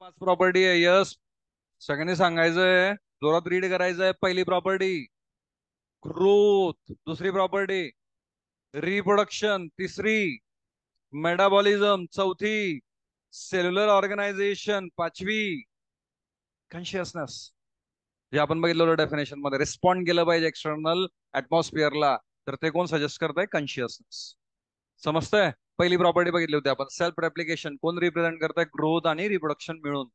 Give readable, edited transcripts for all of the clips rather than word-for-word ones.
पाच प्रॉपर्टी आहे. यस, सगळ्यांनी सांगायचंय, जोरात रीड करायचंय. पहिली प्रॉपर्टी ग्रोथ, दुसरी प्रॉपर्टी रिप्रोडक्शन, तिसरी मेटाबॉलिझम, चौथी सेल्युलर ऑर्गनायझेशन, पाचवी कॉन्शियसनेस. जे आपण बघितलं होतं डेफिनेशन मध्ये, रिस्पॉन्ड केलं पाहिजे एक्सटर्नल ऍटमॉस्फिअरला, तर ते कोण सजेस्ट करतंय? कॉन्शियसनेस. समजतंय? पहिली प्रॉपर्टी बघितली होती आपण, सेल्फ रेप्लिकेशन. कोण रिप्रेझेंट करताय? ग्रोथ आणि रिप्रोडक्शन मिळून.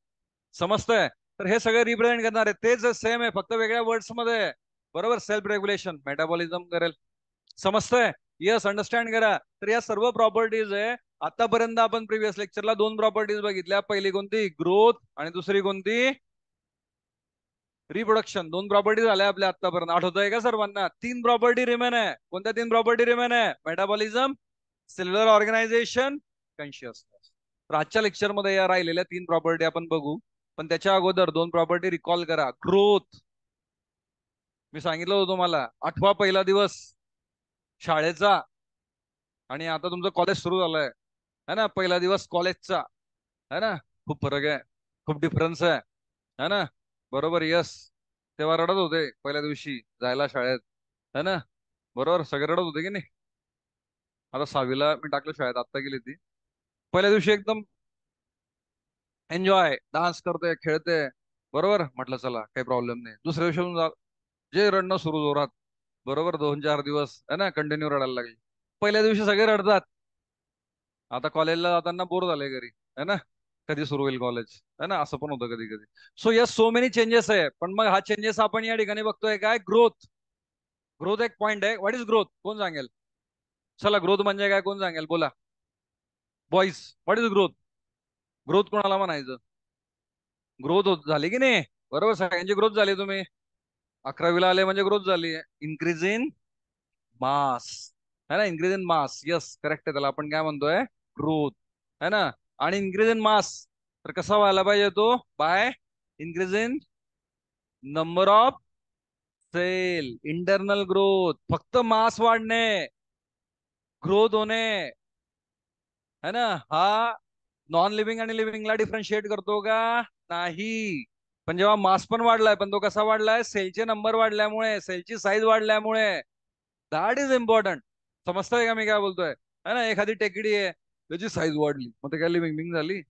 समजतंय? तर हे सगळे रिप्रेझेंट करणार आहे, तेच सेम आहे, फक्त वेगळ्या वर्ड्स मध्ये आहे. बरोबर? सेल्फ रेग्युलेशन मेटाबॉलिझम करेल. समजतंय? यस, अंडरस्टँड करा. तर या सर्व प्रॉपर्टीज आहे. आतापर्यंत आपण प्रिव्हियस लेक्चरला दोन प्रॉपर्टीज बघितल्या. पहिली कोणती? ग्रोथ. आणि दुसरी कोणती? रिप्रोडक्शन. दोन प्रॉपर्टी झाल्या आपल्या आतापर्यंत. आठवतंय का सर्वांना? तीन प्रॉपर्टी रिमेन आहे. कोणत्या तीन प्रॉपर्टी रिमेन आहे? Metabolism, cellular organisation, consciousness. तर आजच्या लेक्चरमध्ये या राहिलेल्या तीन प्रॉपर्टी आपण बघू. पण त्याच्या अगोदर दोन प्रॉपर्टी रिकॉल करा. ग्रोथ, मी सांगितलं होतं तुम्हाला, आठवा पहिला दिवस शाळेचा, आणि आता तुमचं कॉलेज सुरू झालंय, है ना? पहिला दिवस कॉलेजचा, है ना? खूप फरक आहे, खूप डिफरन्स है ना? बरोबर? यस. तेव्हा रडत होते पहिल्या दिवशी जायला शाळेत, है ना? बरोबर, सगळे रडत होते की नाही? आता सहावीला मी टाकलं शाळेत, आता गेली ती. पहिल्या दिवशी एकदम एन्जॉय, डान्स करते, खेळते. बरोबर, म्हटलं चला काही प्रॉब्लेम नाही. दुसऱ्या दिवशी जे रडणं सुरू जोरात. बरोबर, 2-4 दिवस है ना कंटिन्यू रडायला लागले. पहिल्या दिवशी सगळे रडतात. आता कॉलेजला जाताना बोर झाले घरी, है ना? कधी सुरू होईल कॉलेज, है ना? असं पण होतं कधी कधी. So yes, so many changes आहे. पण मग हा चेंजेस आपण या ठिकाणी बघतोय काय? ग्रोथ. ग्रोथ एक पॉइंट आहे. What is growth? कोण सांगेल? चला, ग्रोथ म्हणजे काय कोण सांगेल? बोला boys, what is growth? Growth कोणाला म्हणायचं? ग्रोथ होत झाली की नाही? बरोबर, सगळ्यांची ग्रोथ झाली. तुम्ही 11वीला आले म्हणजे ग्रोथ झाली. इन्क्रीज इन मास, है ना? Increase in mass, yes correct आहे. त्याला आपण काय म्हणतोय? ग्रोथ, है ना? आणि इन्क्रीज इन मास तर कसा व्हायला पाहिजे तो? By increase in number of cell. Internal growth. फक्त मास वाढणे, ग्रोथ होणे, है ना? हा नॉन लिव्हिंग आणि लिव्हिंगला डिफरन्शिएट करतो का? नाही. पण जेव्हा मास पण वाढलाय, पण तो कसा वाढलाय? सेलचे नंबर वाढल्यामुळे, सेलची साईज वाढल्यामुळे. That is important. समजतंय का मी काय बोलतोय? है ना? एखादी टेकडी आहे, त्याची साईज वाढली, मग ते काय लिव्हिंग बिंग झाली?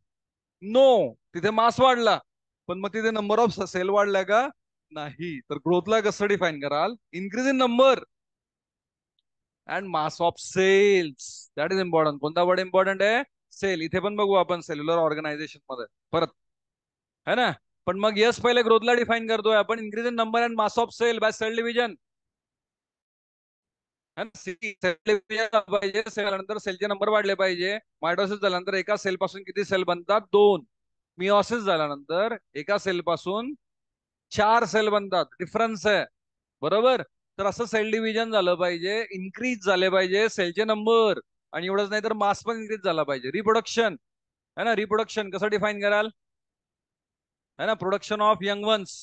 नो. तिथे मास वाढला, पण मग तिथे नंबर ऑफ सेल वाढल्या का? नाही. तर ग्रोथला कसं डिफाईन कराल? Increase in number and mass of cells. That is important. कोणता वर्ड इम्पॉर्टंट आहे? सेल. इथे पण बघू आपण सेल्युलर ऑर्गनायझेशन मध्ये परत, है ना? पण मग यस, पहिले ग्रोथला डिफाईन करतोय आपण. Increase in number and mass of cell by cell division. Cell division झालं पाहिजे. सेल नंतर सेलचे नंबर वाढले पाहिजे. मायटोसिस झाल्यानंतर एका सेल पासून किती सेल बनतात? दोन. मिओसिस झाल्यानंतर एका सेल पासून चार सेल बनतात. डिफरन्स आहे. बरोबर? तर असं सेल डिव्हिजन झालं पाहिजे, इन्क्रीज झाले पाहिजे सेलचे नंबर, आणि एवढंच नाही तर मास पण इन्क्रीज झाला पाहिजे. रिप्रोडक्शन, है ना? रिप्रोडक्शन कसं डिफाईन कराल? है ना? Production of young ones,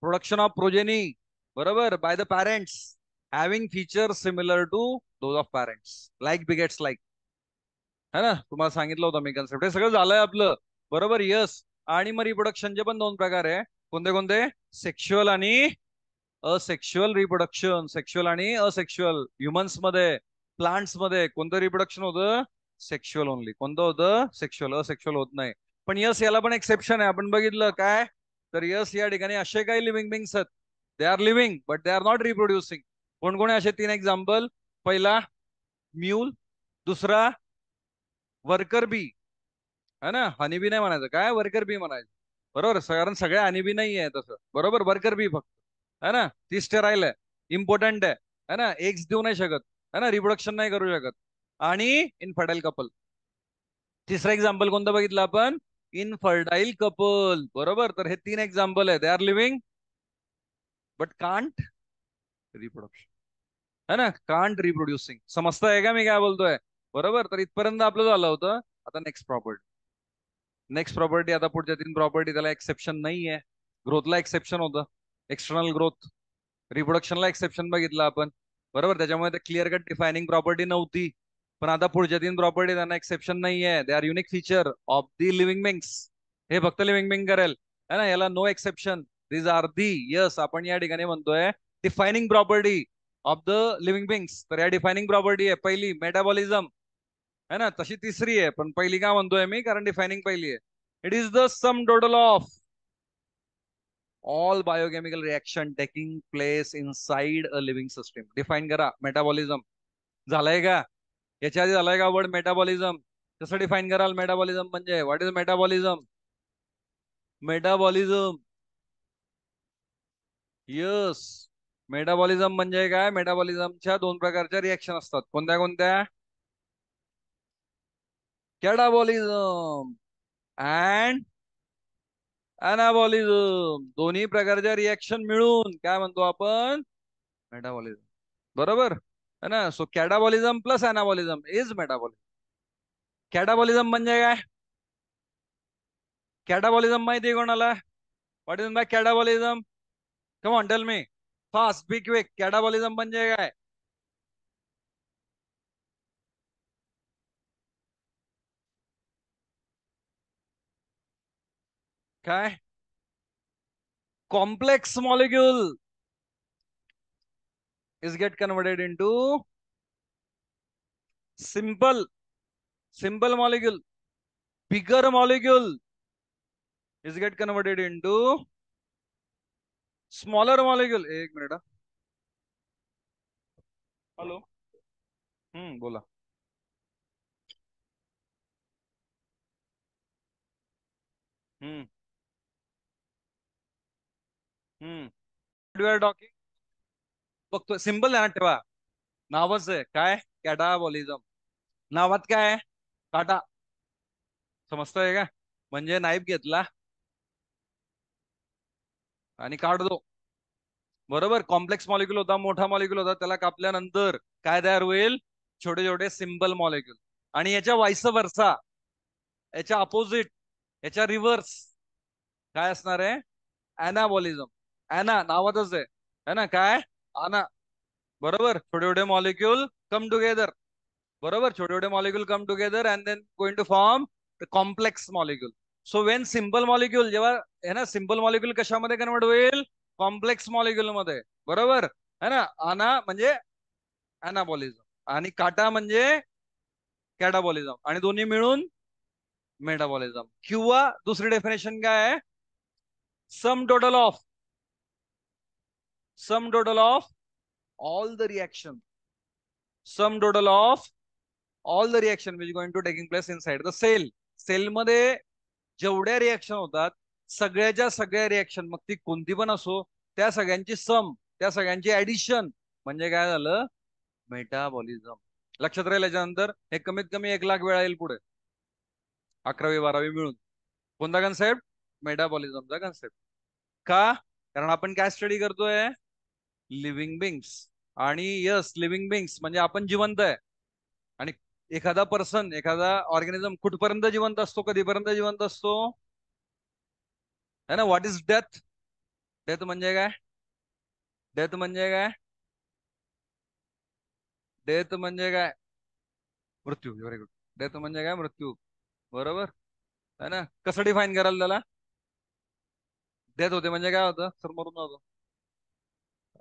production of progeny, बरोबर, by the parents, having feature similar to those of parents, like begets like. है ना? तुम्हाला सांगितलं होतं मी कन्सेप्ट. हे सगळं झालंय आपलं. बरोबर, यस. आणि मग रिप्रोडक्शनचे पण दोन प्रकार आहे. कोणते कोणते? सेक्शुअल आणि असेक्शुअल रिप्रोडक्शन. सेक्शुअल आणि असेक्शुअल. ह्युमन्स मध्ये, प्लांट्स मध्ये कोणतं रिप्रोडक्शन होतं? Sexual only. कोणतं होतं? सेक्शुअल. असेक्शुअल होत नाही. पण यस, याला पण एक्सेप्शन आहे. आपण बघितलं काय? तर यस, या ठिकाणी असे काही लिव्हिंग बिंग्स आहेत, दे are living but they are not reproducing. कोण कोण आहे असे तीन एक्झाम्पल? पहिला म्यूल, दुसरा वर्कर बी, है ना? हनी बी नाही म्हणायचं, काय वर्कर बी म्हणायचं. बरोबर, कारण सगळ्या हनी बी नाही आहे तसं. बरोबर, वर्कर बी फक्त, है ना? ती स्टेराईल आहे, इम्पॉर्टंट आहे, है ना? एग्स देऊ नाही शकत, है ना? रिप्रोडक्शन नाही करू शकत. आणि इनफर्टाईल कपल. तिसरं एक्झाम्पल कोणतं बघितलं आपण? इनफर्टाईल कपल. बरोबर, तर हे तीन एक्झाम्पल आहे. They are living but can't reproduction, है ना? Can't reproducing. समजतंय का मी काय बोलतोय? बरोबर, तर इथपर्यंत आपलं झालं होतं. आता नेक्स्ट प्रॉपर्टी. नेक्स्ट प्रॉपर्टी, आता पुढच्या तीन प्रॉपर्टी त्याला एक्सेप्शन नाही आहे. ग्रोथला एक्सेप्शन होतं, एक्सटर्नल ग्रोथ. रिप्रोडक्शनला एक्सेप्शन बघितलं आपण. बरोबर, त्याच्यामुळे क्लिअर कट डिफायनिंग प्रॉपर्टी नव्हती. पण आता पुढच्या 3 प्रॉपर्टी त्यांना एक्सेप्शन नाही आहे. They are unique feature of the living beings. हे फक्त लिव्हिंग बिंग करेल, है ना. याला no exception. These are the, yes, आपण या ठिकाणी म्हणतोय defining property of the living beings. तर या डिफाइनिंग प्रॉपर्टी आहे पहिली मेटाबॉलिझम, है ना. तशी तिसरी आहे, पण पहिली का म्हणतोय मी, कारण डिफाइनिंग पहिली आहे. It is the some total of all biochemical reaction taking place inside a living system. Define करा मेटाबॉलिझम. झालंय का? याच्या आधी झालंय का वर्ड मेटाबॉलिझम? कसं डिफाईन कराल मेटाबॉलिझम म्हणजे? What is metabolism? Metabolism, yes. Metabolism म्हणजे काय? मेटाबॉलिझमच्या 2 प्रकारच्या रिएक्शन असतात. कोणत्या कोणत्या? कॅटाबॉलिझम अँड अनाबॉलिझम. दोन्ही प्रकारच्या रिएक्शन मिळून काय म्हणतो आपण? मेटाबॉलिझम. बरोबर है ना. So catabolism plus anabolism is metabolism. Catabolism म्हणजे काय? कॅटाबॉलिझम माहिती आहे कोणाला? What is my catabolism? Come on tell me fast be quick. Catabolism म्हणजे काय? काय? Complex molecule is get converted into simple molecule. Bigger molecule is get converted into smaller molecule. एक minute. Hello. बोला. हम्म हम्म यू आर टॉकिंग. बघतो simple ध्यानात ठेवा. नावच आहे काय? कॅटाबॉलिझम. नावात काय आहे? काटा. समजतोय का? म्हणजे नाईफ घेतला आणि काढतो. बरोबर. कॉम्प्लेक्स मॉलिक्युल होता, मोठा मॉलिक्युल होता, त्याला कापल्यानंतर काय तयार होईल? छोटे छोटे सिंपल मॉलिक्युल. आणि याच्या वाईस वर्सा, याच्या अपोजिट, याच्या रिव्हर्स काय असणार आहे? अनाबॉलिझम. अना नावातच आहे, है ना. काय? अना. बरोबर. छोटे छोटे मॉलिक्यूल कम टुगेदर. बरोबर. छोटे छोटे molecule come together and then going to form the complex molecule. So when simple molecule जेव्हा, है ना, सिंपल मॉलिक्यूल कशामध्ये कन्वर्ट होईल? कॉम्प्लेक्स मॉलिक्यूल मध्ये. बरोबर है ना. अना म्हणजे अनाबॉलिझम आणि काटा म्हणजे कॅटाबॉलिझम आणि दोन्ही मिळून मेटाबॉलिझम. किंवा दुसरी डेफिनेशन काय आहे? सम total of some total of all the reaction sum total of all the reaction which is going to taking place inside the cell. Cell मध्ये जेवढ्या रिएक्शन होतात, सगळ्याच्या सगळ्या रिएक्शन, मग ती कोणती पण असो, त्या सगळ्यांची सम, त्या सगळ्यांची ऍडिशन म्हणजे काय झालं? मेटाबॉलिझम. लक्षात राहील. याच्यानंतर हे कमीत कमी 1 लाख वेळा येईल पुढे, 11वी 12वी मिळून. कोणता कन्सेप्ट? मेटाबॉलिझमचा कन्सेप्ट. का? कारण आपण काय स्टडी करतोय? लिव्हिंग बिंग्स. आणि यस, लिव्हिंग बिंग्स म्हणजे आपण जिवंत आहे. आणि एखादा पर्सन, एखादा ऑर्गॅनिझम कुठपर्यंत जिवंत असतो? कधीपर्यंत जिवंत असतो? है ना. What is death? डेथ म्हणजे काय? डेथ म्हणजे काय? डेथ म्हणजे काय? मृत्यू. Very good. डेथ म्हणजे काय? मृत्यू. बरोबर है ना. कसं डिफाईन कराल त्याला? डेथ होते म्हणजे काय होतं? सर मरून जातो,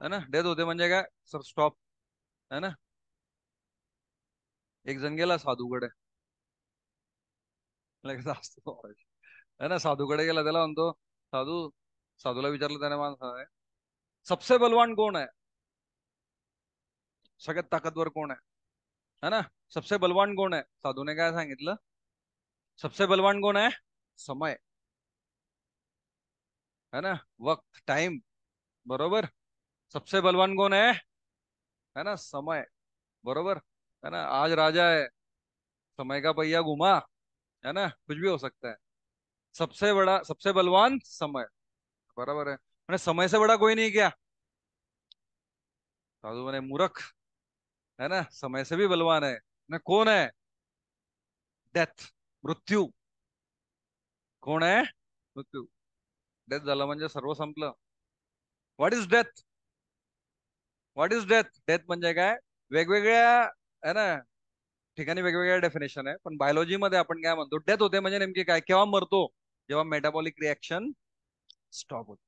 है ना. डेथ होते म्हणजे काय? सर स्टॉप, है ना. एक जण गेला साधूकडे, लगेच असतो, है ना. साधूकडे गेला, त्याला म्हणतो साधू. साधूला विचारलं त्याने, माणसाने, सबसे बलवान कोण आहे? सगळ्यात ताकदवर कोण आहे? है ना. सबसे बलवान कोण आहे? साधूने काय सांगितलं? सबसे बलवान कोण आहे? समय, है ना. वक्त, टाइम. बरोबर. सबसे बलवान कौन है ना. समय. बरोबर है ना. आज राजा है, समय का पहिया घुमा, है ना. कुछ भी हो सकता है. सबसे बड़ा, सबसे बलवान समय. बराबर है. मैंने समय से बड़ा कोई नहीं क्या? साधु मैंने मूर्ख, है ना. समय से भी बलवान है ना. कौन है? डेथ, मृत्यू. कोण आहे? मृत्यू. डेथ झालं म्हणजे सर्व संपलं. What is death? What is death? Death म्हणजे काय? वेगवेगळ्या, है ना, ठिकाणी वेगवेगळ्या डेफिनेशन आहे, पण बायोलॉजीमध्ये आपण काय म्हणतो, डेथ होते म्हणजे नेमकी काय, केव्हा मरतो, जेव्हा मेटाबॉलिक रिएक्शन स्टॉप होते.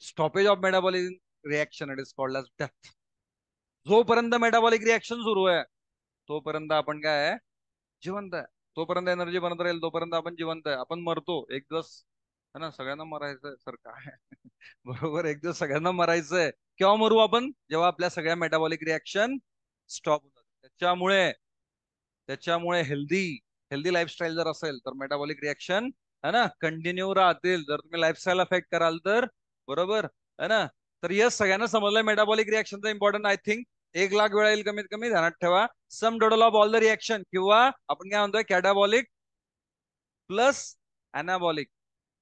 Stoppage of metabolic reaction it is called as death. जोपर्यंत मेटाबॉलिक रिएक्शन सुरू आहे तोपर्यंत आपण काय आहे, जिवंत आहे. तोपर्यंत एनर्जी बनत राहील, तोपर्यंत आपण जिवंत आहे. आपण मरतो एक दिवस, है ना, सगळ्यांना मरायचंय सर काय बरोबर, एक दिवस सगळ्यांना मरायचंय. केव्हा मरू आपण, जेव्हा आपल्या सगळ्या मेटाबॉलिक रिएक्शन स्टॉप होतात. त्याच्यामुळे त्याच्यामुळे हेल्दी हेल्दी लाईफस्टाईल जर असेल तर मेटाबॉलिक रिएक्शन है ना कंटिन्यू राहतील. जर तुम्ही लाईफस्टाईल अफेक्ट कराल तर, बरोबर है ना. तर यस, सगळ्यांना समजलंय मेटाबॉलिक रिएक्शनचा इम्पॉर्टंट. आय थिंक 1 लाख वेळा येईल कमीत कमी, ध्यानात ठेवा. Sum total of all the reaction, किंवा आपण काय म्हणतोय, कॅटाबॉलिक प्लस अनाबॉलिक,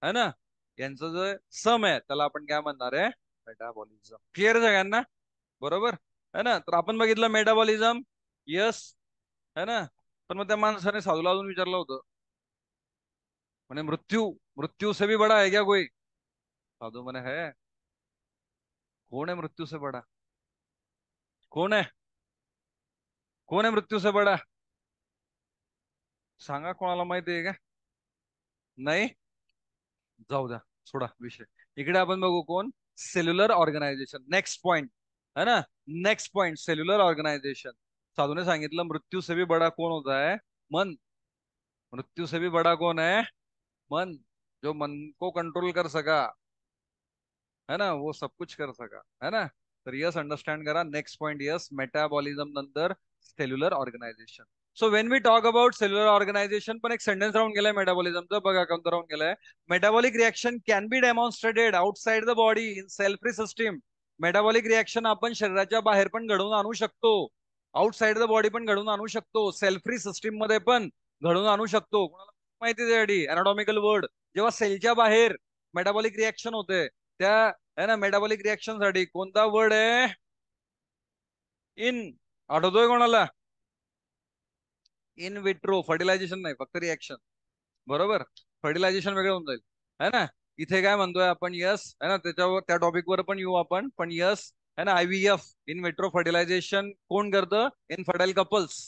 है ना, यांचं जे सम आहे त्याला आपण काय म्हणणार आहे, मेटाबॉलिझम. क्लिअर सगळ्यांना, बरोबर है ना. तर आपण बघितलं मेटाबॉलिझम, यस, है ना. पण मग त्या माणसाने साधूला अजून विचारलं होतं, म्हणे मृत्यू, मृत्यू से भी बड़ा है क्या कोई. साधू म्हणे है. कौन है मृत्यू से बड़ा, कौन है, कौन है मृत्यू से बड़ा, सांगा कोणाला माहिती आहे का. नाही, जाऊ द्या, सोडा विषय. इकडे आपण बघू कोण, सेल्युलर ऑर्गनायझेशन. नेक्स्ट पॉइंट, है ना, नेक्स्ट पॉइंट सेल्युलर ऑर्गनायझेशन. साधूने सांगितलं मृत्यू से भी बड़ा कौन होता है, मन. मृत्यू से भी बड़ा कौन है, मन. जो मन को कंट्रोल कर सका, है ना, वो सब कुछ कर सका, है ना. तर यस, अंडरस्टँड करा. नेक्स्ट पॉइंट, यस, मेटाबॉलिझम नंतर cellular organisation. So when we talk about cellular organisation, पण एक सेंटेन्स राहून गेलाय मेटाबॉलिझमचं, बघा कोणतं राहून गेलाय. Metabolic reaction can be demonstrated outside the body in cell free system. Metabolic reaction आपण शरीराच्या बाहेर पण घडवून आणू शकतो, आउटसाइड द बॉडी पण घडवून आणू शकतो, सेल फ्री सिस्टीम मध्ये पण घडवून आणू शकतो. कोणाला माहिती त्यासाठी अनाटॉमिकल वर्ड, जेव्हा सेलच्या बाहेर मेटाबॉलिक रिएक्शन होते त्या, है ना, मेटाबॉलिक रिएक्शन साठी कोणता वर्ड आहे, इन. आठवतोय कोणाला, इन विट्रो. फर्टिलायझेशन नाही, फक्त रिएक्शन, बरोबर. फर्टिलायझेशन वेगळं होऊन जाईल, है ना. इथे काय म्हणतोय आपण, यस, है ना, त्याच्यावर त्या टॉपिक वर पण येऊ आपण, पण यस, है ना, IVF इन विट्रो फर्टिलायझेशन कोण करतं, इनफर्टाईल कपल्स.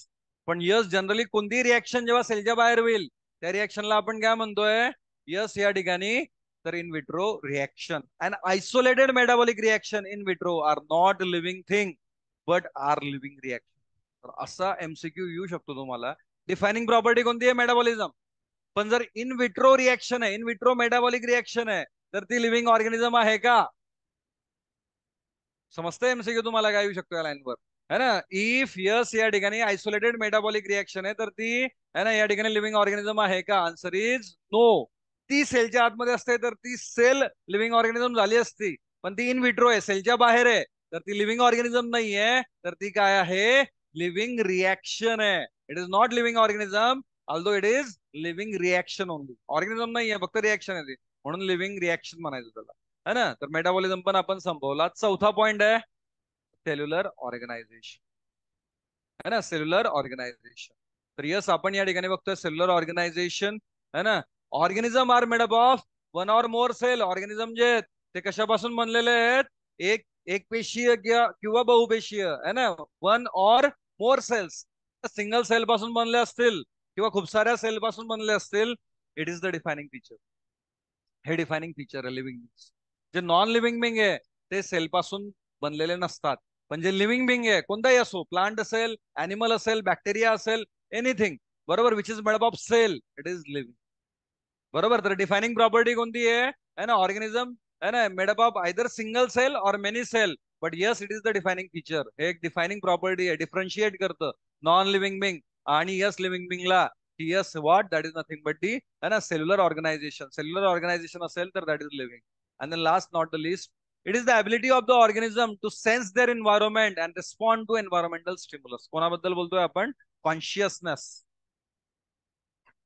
पण यस, जनरली कोणतीही रिएक्शन जेव्हा सेलच्या बाहेर होईल त्या रिएक्शनला आपण काय म्हणतोय, यस, या ठिकाणी, तर in vitro reaction. And isolated metabolic reaction in vitro are not living thing but are living reaction. तर असा MCQ येऊ शकतो तुम्हाला. डिफायनिंग प्रॉपर्टी कोणती आहे, मेटाबॉलिझम. पण जर इन विट्रो रिएक्शन आहे, इन विट्रो मेटाबॉलिक रिएक्शन आहे, तर ती लिव्हिंग ऑर्गॅनिझम आहे का. समजतंय MCQ तुम्हाला काय येऊ शकतो या लाईनवर, है ना. इफ यस, या ठिकाणी आयसोलेटेड मेटाबॉलिक रिएक्शन आहे, तर ती, है ना, या ठिकाणी लिव्हिंग ऑर्गॅनिझम आहे का. Answer is no. ती सेलच्या आतमध्ये असते तर ती सेल लिव्हिंग ऑर्गॅनिझम झाली असती, पण ती इन विट्रो आहे, सेलच्या बाहेर आहे, तर ती लिव्हिंग ऑर्गॅनिझम नाही आहे, तर ती काय आहे, लिव्हिंग रिएक्शन आहे. It is not living organism, although it is living reaction only. Organism नाही आहे, फक्त रिएक्शन आहे ती, म्हणून लिव्हिंग रिएक्शन म्हणायचं त्याला, है ना. तर मेटाबॉलिझम पण आपण संपवला. चौथा पॉइंट आहे सेल्युलर ऑर्गनायझेशन, है ना, सेल्युलर ऑर्गनायझेशन. तर यस, आपण या ठिकाणी बघतोय सेल्युलर ऑर्गनायझेशन, है ना. Organism are made up of one or more cell. Organism जे आहेत ते कशापासून बनलेले आहेत, एक एक पेशीय किंवा बहुपेशीय, है ना, one or more cells. Single cell पासून बनले असतील किंवा खूप साऱ्या सेल पासून बनले असतील. It is the defining feature. हे डिफायनिंग फीचर आहे लिव्हिंग बिंग. जे नॉन लिव्हिंग बिंग आहे ते सेल पासून बनलेले नसतात, पण जे लिव्हिंग बिंग आहे कोणताही असो, प्लांट असेल, अॅनिमल असेल, बॅक्टेरिया असेल, एनिथिंग, बरोबर, which is made up of cell, it is living, बरोबर. तर डिफायनिंग प्रॉपर्टी कोणती आहे ना, ऑर्गॅनिझम, है ना, made up of either single cell और many cell, but yes, it is the defining feature. हे एक डिफायनिंग प्रॉपर्टी आहे, डिफरन्शिएट करतं नॉन लिव्हिंग बिंग आणि यस लिव्हिंग बिंगला. Yes, what, that is nothing but the, है ना, सेल्युलर ऑर्गनायझेशन. सेल्युलर ऑर्गनायझेशन असेल तर that is living. And then last not the least, it is the ability of the organism to sense their environment and respond to environmental stimulus. कोणाबद्दल बोलतोय आपण, consciousness,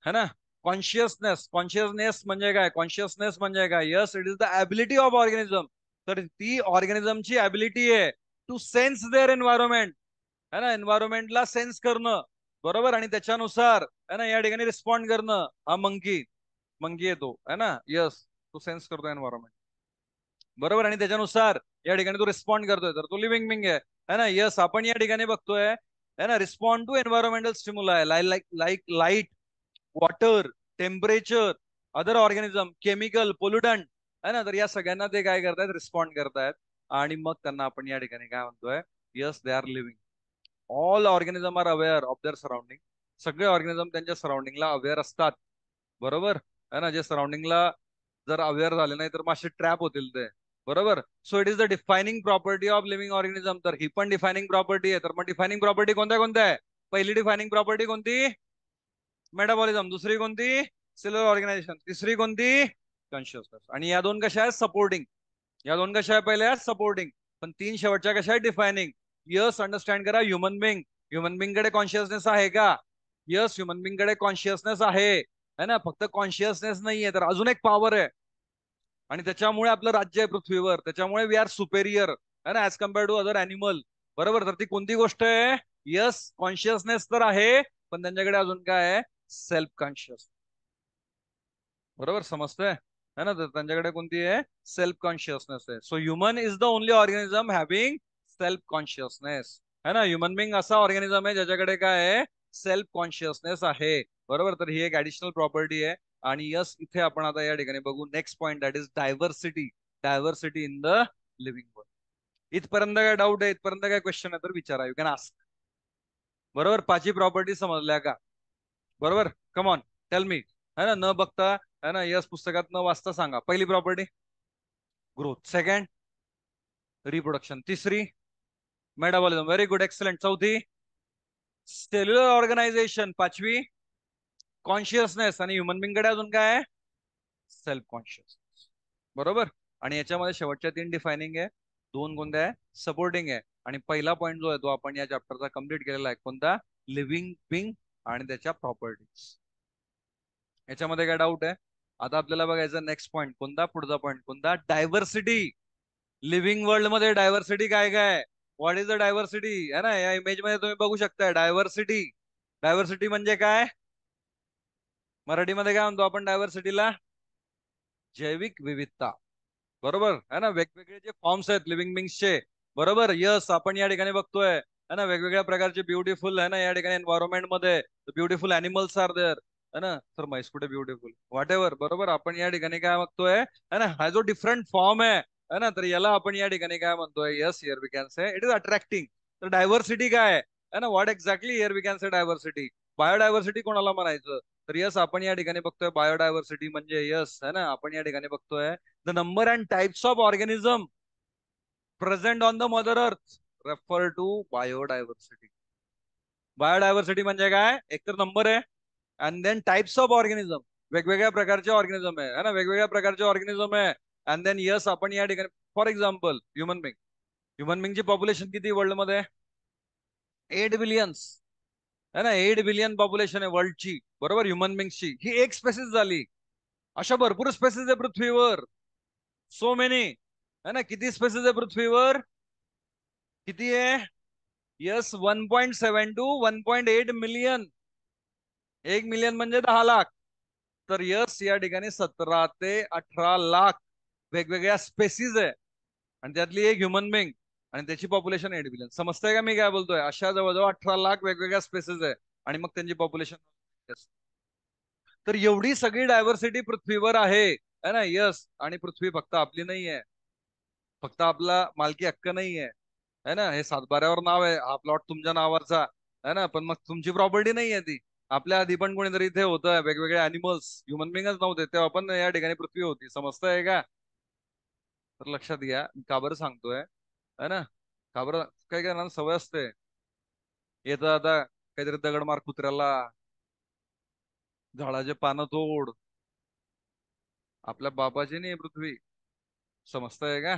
है ना. Consciousness, consciousness म्हणजे काय, consciousness म्हणजे काय, yes, it is the ability of organism. तर ती ऑर्गॅनिझमची ऍबिलिटी आहे टू सेन्स देअर एन्व्हायरमेंट, है ना, एन्व्हायरमेंटला सेन्स करणं, बरोबर, आणि त्याच्यानुसार, है ना, या ठिकाणी रिस्पॉन्ड करणं. हा मंकी, मंकी येतो, है ना, यस, तो सेन्स करतो एन्व्हायरमेंट, बरोबर, आणि त्याच्यानुसार या ठिकाणी तो रिस्पॉन्ड करतोय, तर तो लिव्हिंग बिंग आहे ना. यस, आपण या ठिकाणी बघतोय है ना, respond to environmental stimuli like light, water, temperature, other organism, chemical, pollutant, है ना. तर या सगळ्यांना ते काय करतायत, रिस्पॉन्ड करतायत. आणि मग त्यांना आपण या ठिकाणी काय म्हणतोय, yes they are living. All organism are aware of their surrounding. सगळे ऑर्गॅनिझम त्यांच्या सराउंडिंगला अवेअर असतात. बरोबर है ना. जे सराउंडिंगला जर अवेअर झाले नाही तर मासे ट्रॅप होतील ते. बरोबर. So it is the defining property of living organism. तर ही पण डिफाइनिंग प्रॉपर्टी आहे. तर मग डिफाइनिंग प्रॉपर्टी कोणत्या कोणत्या आहे? पहिली डिफाइनिंग प्रॉपर्टी कोणती? मेटाबॉलिझम. दुसरी कोणती? Cellular organisation. तिसरी कोणती? कॉन्शियसनेस. आणि या दोन कशा आहेत? सपोर्टिंग. या दोन कशा आहे? पहिल्या सपोर्टिंग. पण तीन शेवटच्या कशा आहेत? डिफायनिंग. यस, अंडरस्टँड करा. ह्युमन बिंग, ह्युमन बिंग कडे कॉन्शियसनेस आहे का? यस, ह्युमन बिंग कडे कॉन्शियसनेस आहे. है ना. फक्त कॉन्शियसनेस नाहीये, तर अजून एक पॉवर आहे. आणि त्याच्यामुळे आपलं राज्य आहे पृथ्वीवर. त्याच्यामुळे वी आर सुपेरियर, है ना, as compare to other animal. बरोबर. तर ती कोणती गोष्ट आहे? यस, कॉन्शियसनेस तर आहे, पण त्यांच्याकडे अजून काय आहे? Self conscious. बरोबर समजतंय, है ना. तर त्यांच्याकडे कोणती आहे? सेल्फ कॉन्शियसनेस आहे. So human is the only organism having self consciousness. है ना. ह्युमन बिंग असा ऑर्गॅनिझम आहे ज्याच्याकडे काय आहे? सेल्फ कॉन्शियसनेस आहे. बरोबर. तर ही एक ऍडिशनल प्रॉपर्टी आहे. आणि यस, इथे आपण आता या ठिकाणी बघू next point, that is diversity. Diversity in the living world. इथपर्यंत काय डाऊट आहे? इथपर्यंत काय क्वेश्चन आहे तर विचारा, यू कॅन आस्क. बरोबर. पाचही प्रॉपर्टी समजल्या का? बरोबर. कम ऑन, टेल मी. है ना, न बघता, है ना, यस पुस्तकात न वाचता सांगा. पहिली प्रॉपर्टी ग्रोथ. Second reproduction. तिसरी मेटाबॉलिझम. Very good, excellent. चौथी सेल्युलर ऑर्गनायझेशन. पाचवी कॉन्शियसनेस. आणि ह्युमन बिंग कडे अजून काय आहे? Self consciousness. बरोबर. आणि याच्यामध्ये शेवटच्या तीन डिफायनिंग आहे, दोन कोणत्या आहे? सपोर्टिंग आहे. आणि पहिला पॉईंट जो आहे तो आपण या चॅप्टरचा कम्प्लीट केलेला आहे. कोणता? लिव्हिंग बिंग आणि त्याच्या प्रॉपर्टीज. याच्यामध्ये काय डाऊट आहे? आता आपल्याला बघायचं नेक्स्ट पॉईंट कोणता, पुढचा पॉईंट कोणता? डायव्हर्सिटी. लिव्हिंग वर्ल्ड मध्ये डायव्हर्सिटी काय काय? What is the diversity? है ना, या इमेज मध्ये तुम्ही बघू शकता डायव्हर्सिटी. डायव्हर्सिटी म्हणजे काय? मराठीमध्ये काय म्हणतो आपण डायव्हर्सिटीला? जैविक विविधता. बरोबर है ना. वेगवेगळे जे फॉर्म्स आहेत लिव्हिंग बिंग्सचे. बरोबर. यस, आपण या ठिकाणी बघतोय, है ना, वेगवेगळ्या प्रकारचे ब्युटिफुल, है ना, या ठिकाणी एन्व्हायरमेंट मध्ये ब्युटिफुल अॅनिमल्स आर देअर. है ना. तर म्हैस कुठे ब्युटिफुल, व्हॉट एव्हर. बरोबर. आपण या ठिकाणी काय बघतोय, है ना, हा जो डिफरंट फॉर्म आहे ना, तर याला आपण या ठिकाणी काय म्हणतोय? Yes, here we can say it is attracting. तर डायव्हर्सिटी काय है ना, what exactly here we can say diversity. Biodiversity कोणाला म्हणायचं? तर यस, आपण या ठिकाणी बघतोय बायोडायव्हर्सिटी म्हणजे यस, है ना, आपण या ठिकाणी बघतोय the number and types of organism present on the mother earth refer to biodiversity. Biodiversity म्हणजे काय? एकतर नंबर आहे, and then types of organism, वेगवेगळ्या प्रकारचे ऑर्गॅनिझम आहे, है ना, वेगवेगळ्या प्रकारचे ऑर्गॅनिझम आहे. अँड देन यस, आपण या ठिकाणी for example human being. Human बिंगची पॉप्युलेशन किती वर्ल्ड मध्ये? 8 बिलियन्स. है ना, 8 बिलियन पॉप्युलेशन आहे वर्ल्डची. बरोबर. ह्युमन बिंगची ही एक स्पेसिस झाली. अशा भरपूर स्पेसिस आहे पृथ्वीवर. So many. है ना. किती स्पेसिस आहे पृथ्वीवर? किती आहे? Yes, 1.7 to 1.8 million. 1 मिलियन म्हणजे 10 लाख. तर यस, या ठिकाणी 17 ते 18 लाख वेगवेगळ्या स्पेसिस आहे. आणि त्यातली एक ह्युमन बिंग, आणि त्याची पॉप्युलेशन 8 बिलियन. समजतंय का मी काय बोलतोय? अशा जवळजवळ 18 लाख वेगवेगळ्या स्पेसिस आहे, आणि मग त्यांची पॉप्युलेशन. तर एवढी सगळी डायव्हर्सिटी पृथ्वीवर आहे, है ना. यस, आणि पृथ्वी फक्त आपली नाही आहे, फक्त आपला मालकी हक्क नाही आहे, है ना. हे सातबाऱ्यावर नाव आहे, हा प्लॉट तुमच्या नावाचा, है ना, पण मग तुमची प्रॉपर्टी नाही आहे ती. आपल्या आधी पण कोणीतरी इथे होतं, वेगवेगळे अॅनिमल्स, ह्युमन बिंगच नव्हते तेव्हा पण या ठिकाणी पृथ्वी होती. समजतंय का? तर लक्षात घ्या का बरं सांगतोय, है ना. का बरं? काय करणार, सवय असते. येतं आता काहीतरी दगड मार कुत्र्याला, झाडाचे पानं तोड. आपल्या बापाची नाही पृथ्वी. समजतंय का?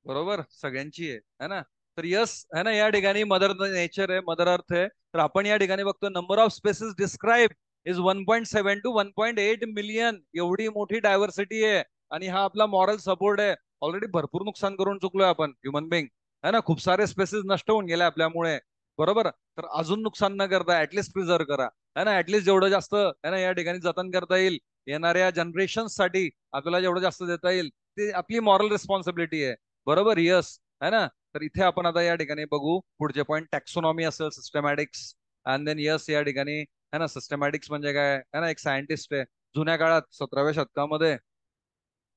बरोबर. सगळ्यांची आहे, है ना. तर यस, है ना, या ठिकाणी मदर नेचर आहे, मदर अर्थ आहे. तर आपण या ठिकाणी बघतो number of species describe is 1.7 to 1.8 million. एवढी मोठी डायव्हर्सिटी आहे. आणि हा आपला मॉरल सपोर्ट आहे. ऑलरेडी भरपूर नुकसान करून चुकलोय आपण ह्युमन बिंग, है ना. खूप सारे स्पेसिस नष्ट होऊन गेले आपल्यामुळे. बरोबर. तर अजून नुकसान न करता ऍटलिस्ट प्रिझर्व करा, है ना. ऍटलिस्ट जेवढं जास्त, है ना, या ठिकाणी जतन करता येईल येणाऱ्या जनरेशन साठी आपल्याला जेवढं जास्त देता येईल, ती आपली मॉरल रिस्पॉन्सिबिलिटी आहे. बरोबर. यस, है ना. तर इथे आपण आता या ठिकाणी बघू पुढचे पॉईंट टॅक्सोनॉमी असेल सिस्टमॅटिक्स अँड देन यस या ठिकाणी है ना सिस्टमॅटिक्स म्हणजे काय है ना एक सायंटिस्ट आहे जुन्या काळात 17व्या शतकामध्ये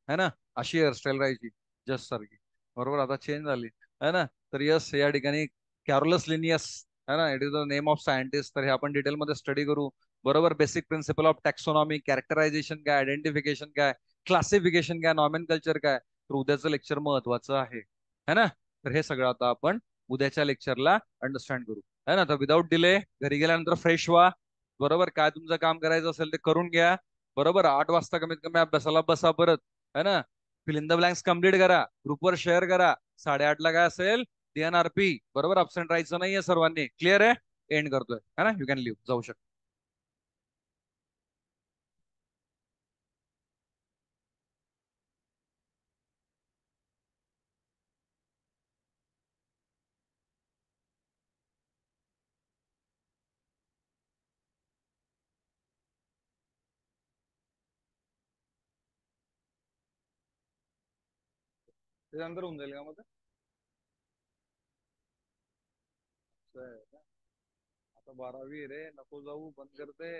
है ना अशी हेअरस्टाईल राहायची जस्ट सारखी बरोबर आता चेंज झाली है ना तर यस या ठिकाणी कॅरोलस लिनियस है ना it is the name of scientist तर हे आपण डिटेलमध्ये स्टडी करू बरोबर basic principle of taxonomy characterisation काय आयडेंटिफिकेशन काय क्लासिफिकेशन काय नॉमेन कल्चर काय तर उद्याचं लेक्चर महत्वाचं आहे है ना तर हे सगळं आता आपण उद्याच्या लेक्चरला अंडरस्टँड करू है ना तर विदाऊट डिले घरी गेल्यानंतर फ्रेश व्हा बरोबर काय तुमचं काम करायचं असेल ते करून घ्या बरोबर 8 वाजता कमीत कमी अभ्यासाला बसा परत है ना fill in the blanks complete करा ग्रुपवर शेअर करा 8:30ला काय असेल DNRP बरोबर अब्सेंट राहायचं नाहीये सर्वांनी क्लिअर आहे एंड करतोय है ना यू कॅन लिव्ह जाऊ शकता त्याच्यानंतर होऊन जाईल का मग असं आहे का? आता 12वी रे नको जाऊ बंद करते